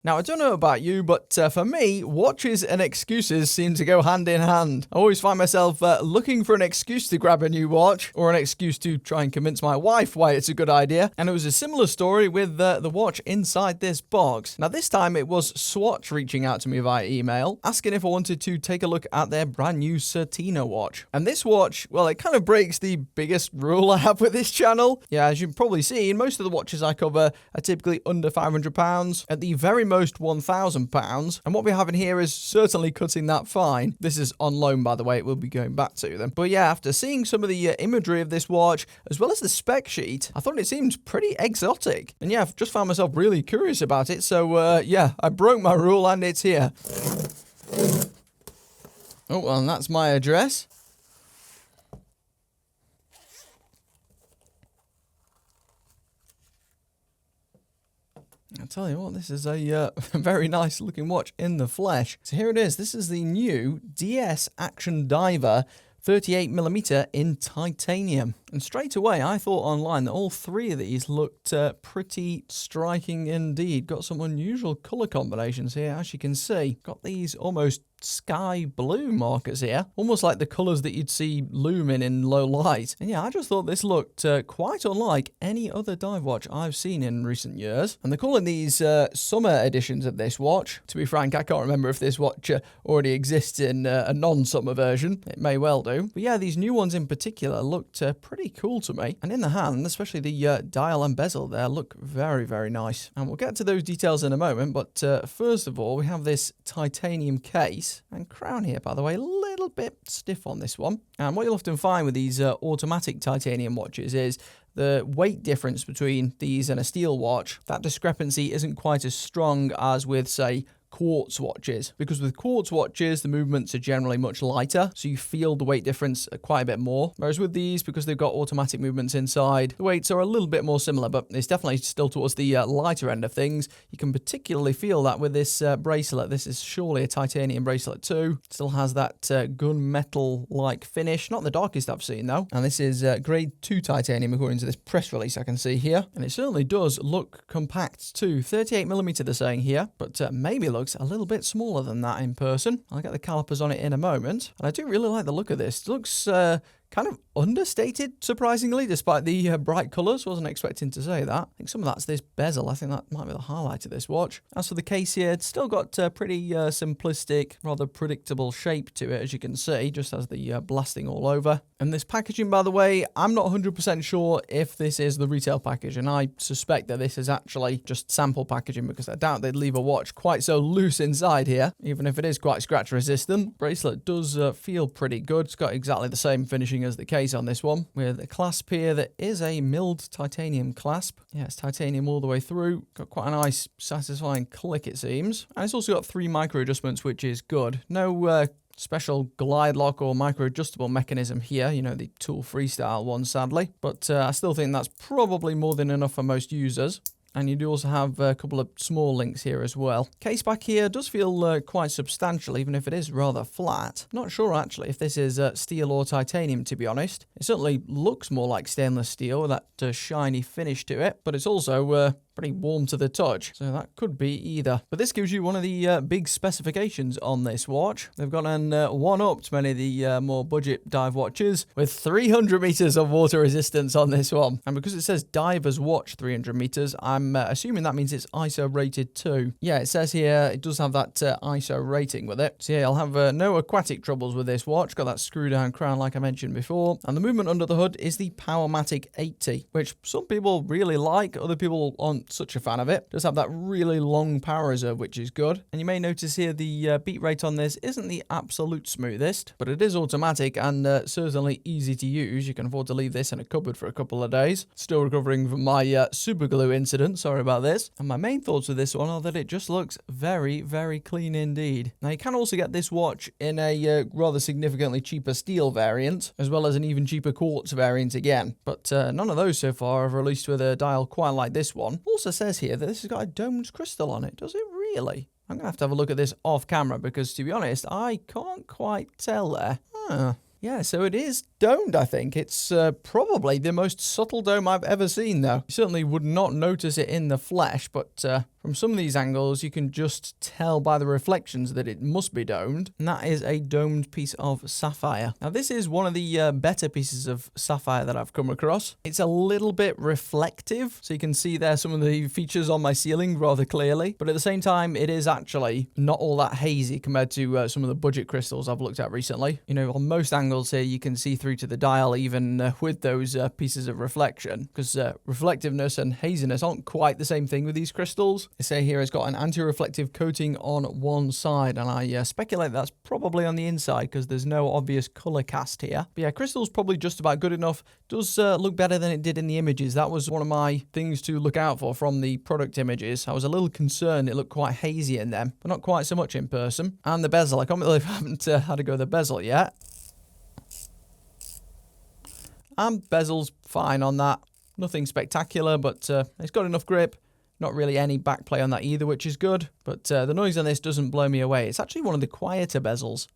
Now, I don't know about you, but for me, watches and excuses seem to go hand in hand. I always find myself looking for an excuse to grab a new watch, or an excuse to try and convince my wife why it's a good idea. And it was a similar story with the watch inside this box. Now, this time it was Swatch reaching out to me via email, asking if I wanted to take a look at their brand new Certina watch. And this watch, well, it kind of breaks the biggest rule I have with this channel. Yeah, as you've probably seen, most of the watches I cover are typically under £500. At the very most £1,000, and what we have in here is certainly cutting that fine. This is on loan, by the way. It will be going back to them. But yeah, after seeing some of the imagery of this watch, as well as the spec sheet, I thought it seemed pretty exotic. And yeah, I've just found myself really curious about it. So yeah, I broke my rule and it's here. Oh, well, and that's my address. I'll tell you what, this is a very nice looking watch in the flesh. So here it is. This is the new DS Action Diver 38mm in titanium. And straight away, I thought online that all three of these looked pretty striking indeed. Got some unusual colour combinations here, as you can see. Got these almost sky blue markers here, almost like the colours that you'd see looming in low light. And yeah, I just thought this looked quite unlike any other dive watch I've seen in recent years. And they're calling these summer editions of this watch. To be frank, I can't remember if this watch already exists in a non-summer version. It may well do. But yeah, these new ones in particular looked pretty cool to me. And in the hand, especially the dial and bezel there, look very, very nice. And we'll get to those details in a moment. But first of all, we have this titanium case. And crown here, by the way, a little bit stiff on this one. And what you'll often find with these automatic titanium watches is the weight difference between these and a steel watch. That discrepancy isn't quite as strong as with, say, quartz watches, because with quartz watches the movements are generally much lighter, so you feel the weight difference quite a bit more, whereas with these, because they've got automatic movements inside, the weights are a little bit more similar, but it's definitely still towards the lighter end of things. You can particularly feel that with this bracelet. This is surely a titanium bracelet too. It still has that gunmetal like finish, not the darkest I've seen though, and this is grade 2 titanium according to this press release I can see here, and it certainly does look compact too. 38mm they're saying here, but maybe looks a little bit smaller than that in person. I'll get the calipers on it in a moment. And I do really like the look of this. It looks kind of understated, surprisingly, despite the bright colours. Wasn't expecting to say that. I think some of that's this bezel. I think that might be the highlight of this watch. As for the case here, it's still got a pretty simplistic, rather predictable shape to it, as you can see, just has the blasting all over. And this packaging, by the way, I'm not 100% sure if this is the retail package, and I suspect that this is actually just sample packaging, because I doubt they'd leave a watch quite so loose inside here, even if it is quite scratch resistant. Bracelet does feel pretty good. It's got exactly the same finishing as the case on this one, with a clasp here that is a milled titanium clasp. Yeah, it's titanium all the way through. Got quite a nice satisfying click, it seems. And it's also got 3 micro adjustments, which is good. No special glide lock or micro adjustable mechanism here, you know, the tool freestyle one, sadly, but I still think that's probably more than enough for most users. And you do also have a couple of small links here as well. Case back here does feel quite substantial, even if it is rather flat. Not sure, actually, if this is steel or titanium, to be honest. It certainly looks more like stainless steel with that shiny finish to it, but it's also pretty warm to the touch, so that could be either. But this gives you one of the big specifications on this watch. They've got an one-upped many of the more budget dive watches with 300 meters of water resistance on this one. And because it says diver's watch 300 meters, I'm assuming that means it's ISO rated too. Yeah, it says here it does have that ISO rating with it. So yeah, I'll have no aquatic troubles with this watch. Got that screw down crown like I mentioned before. And the movement under the hood is the Powermatic 80, which some people really like, other people aren't such a fan of it. Does have that really long power reserve, which is good. And you may notice here the beat rate on this isn't the absolute smoothest, but it is automatic and certainly easy to use. You can afford to leave this in a cupboard for a couple of days. Still recovering from my super glue incident, sorry about this. And my main thoughts with this one are that it just looks very, very clean indeed. Now you can also get this watch in a rather significantly cheaper steel variant, as well as an even cheaper quartz variant again. But none of those so far have released with a dial quite like this one. Also says here that this has got a domed crystal on it. Does it really? I'm going to have a look at this off camera because, to be honest, I can't quite tell there. Yeah, so it is domed, I think. It's probably the most subtle dome I've ever seen, though. You certainly would not notice it in the flesh, but From some of these angles, you can just tell by the reflections that it must be domed, and that is a domed piece of sapphire. Now, this is one of the better pieces of sapphire that I've come across. It's a little bit reflective, so you can see there some of the features on my ceiling rather clearly, but at the same time, it is actually not all that hazy compared to some of the budget crystals I've looked at recently. You know, on most angles here, you can see through to the dial even with those pieces of reflection, because reflectiveness and haziness aren't quite the same thing with these crystals. They say here it's got an anti-reflective coating on one side, and I speculate that's probably on the inside because there's no obvious color cast here. But yeah, crystal's probably just about good enough. Does look better than it did in the images. That was one of my things to look out for from the product images. I was a little concerned it looked quite hazy in them, but not quite so much in person. And the bezel, I can't believe I haven't had to go the bezel yet. And bezel's fine on that. Nothing spectacular, but it's got enough grip. Not really any backplay on that either, which is good. But the noise on this doesn't blow me away. It's actually one of the quieter bezels.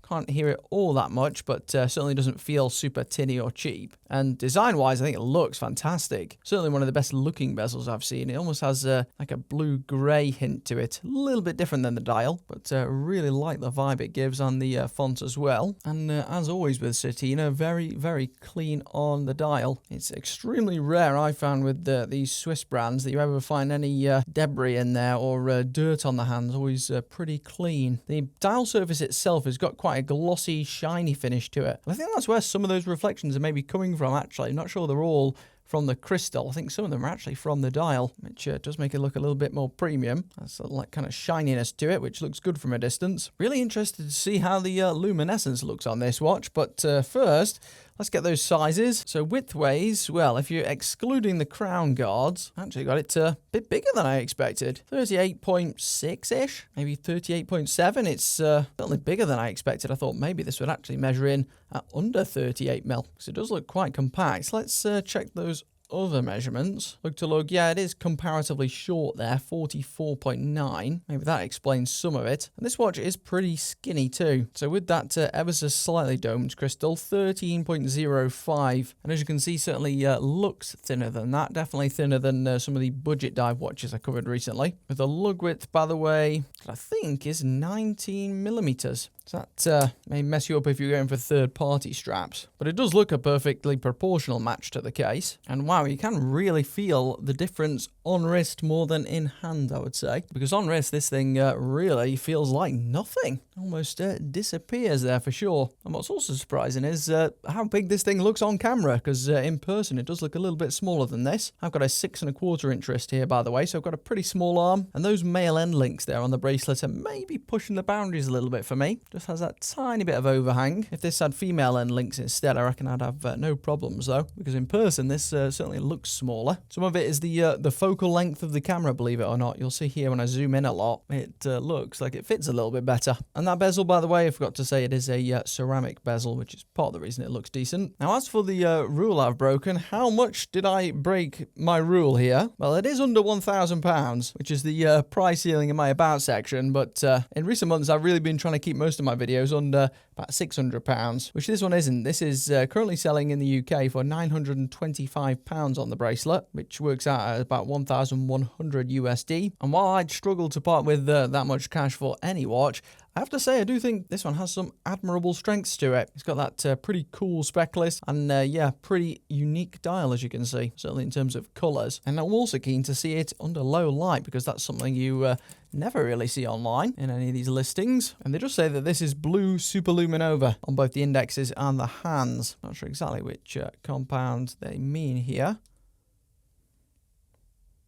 Can't hear it all that much, but certainly doesn't feel super tinny or cheap. And design-wise, I think it looks fantastic. Certainly one of the best looking bezels I've seen. It almost has like a blue-grey hint to it. A little bit different than the dial, but really like the vibe it gives on the font as well. And as always with Certina, very, very clean on the dial. It's extremely rare, I found, with these Swiss brands that you ever find any debris in there or dirt on the hands. Always pretty clean. The dial surface itself has got quite a glossy, shiny finish to it. And I think that's where some of those reflections are maybe coming from, actually. I'm not sure they're all from the crystal. I think some of them are actually from the dial, which does make it look a little bit more premium. That's like kind of shininess to it, which looks good from a distance. Really interested to see how the luminescence looks on this watch, but first, let's get those sizes. So widthways, well, if you're excluding the crown guards, actually got it a bit bigger than I expected. 38.6-ish, maybe 38.7. It's certainly bigger than I expected. I thought maybe this would actually measure in at under 38 mil, because it does look quite compact. So let's check those other measurements. Look to lug, yeah, it is comparatively short there, 44.9. Maybe that explains some of it. And this watch is pretty skinny too. So with that ever so slightly domed crystal, 13.05. And as you can see, certainly looks thinner than that. Definitely thinner than some of the budget dive watches I covered recently. With a lug width, by the way, I think is 19 millimeters. So that may mess you up if you're going for third-party straps. But it does look a perfectly proportional match to the case. And wow, you can really feel the difference on wrist more than in hand, I would say. Because on wrist, this thing really feels like nothing. Almost disappears there for sure. And what's also surprising is how big this thing looks on camera. Because in person, it does look a little bit smaller than this. I've got a 6¼ inch wrist here, by the way. So I've got a pretty small arm. And those male end links there on the bracelet are maybe pushing the boundaries a little bit for me. Just has that tiny bit of overhang. If this had female end links instead, I reckon I'd have no problems though, because in person this certainly looks smaller. Some of it is the focal length of the camera, believe it or not. You'll see here when I zoom in a lot, it looks like it fits a little bit better. And that bezel, by the way, I forgot to say it is a ceramic bezel, which is part of the reason it looks decent. Now, as for the rule I've broken, how much did I break my rule here? Well, it is under £1,000, which is the price ceiling in my about section, but in recent months I've really been trying to keep most of my videos under about £600, which this one isn't. This is currently selling in the UK for £925 on the bracelet, which works out at about 1,100 USD. And while I'd struggle to part with that much cash for any watch, I have to say, I do think this one has some admirable strengths to it. It's got that pretty cool spec list and, yeah, pretty unique dial, as you can see, certainly in terms of colours. And I'm also keen to see it under low light because that's something you never really see online in any of these listings. And they just say that this is blue superluminova on both the indexes and the hands. Not sure exactly which compound they mean here.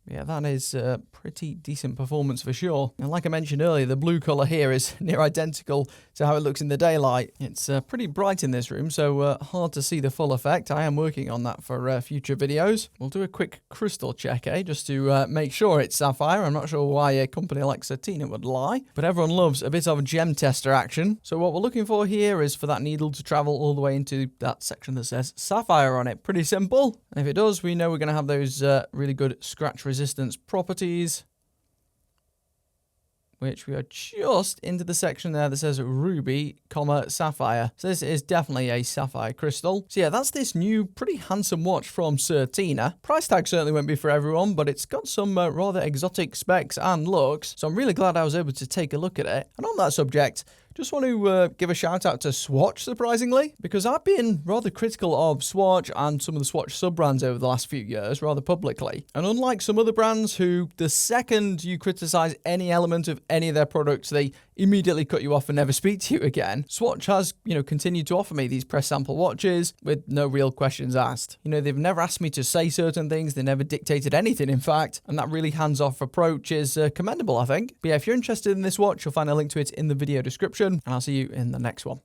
Yeah, that is pretty decent performance for sure. And like I mentioned earlier, the blue colour here is near identical to how it looks in the daylight. It's pretty bright in this room, so hard to see the full effect. I am working on that for future videos. We'll do a quick crystal check, just to make sure it's sapphire. I'm not sure why a company like Certina would lie, but everyone loves a bit of gem tester action. So what we're looking for here is for that needle to travel all the way into that section that says sapphire on it. Pretty simple. And if it does, we know we're going to have those really good scratch resistance properties. which we are just into the section there that says ruby, sapphire. So this is definitely a sapphire crystal. So yeah, that's this new pretty handsome watch from Certina. Price tag certainly won't be for everyone, but it's got some rather exotic specs and looks. So I'm really glad I was able to take a look at it. And on that subject, just want to give a shout out to Swatch, surprisingly, because I've been rather critical of Swatch and some of the Swatch sub-brands over the last few years, rather publicly. And unlike some other brands who, the second you criticize any element of any of their products, they immediately cut you off and never speak to you again, Swatch has, continued to offer me these press sample watches with no real questions asked. They've never asked me to say certain things, they never dictated anything, in fact, and that really hands-off approach is commendable, I think. But yeah, if you're interested in this watch, you'll find a link to it in the video description, and I'll see you in the next one.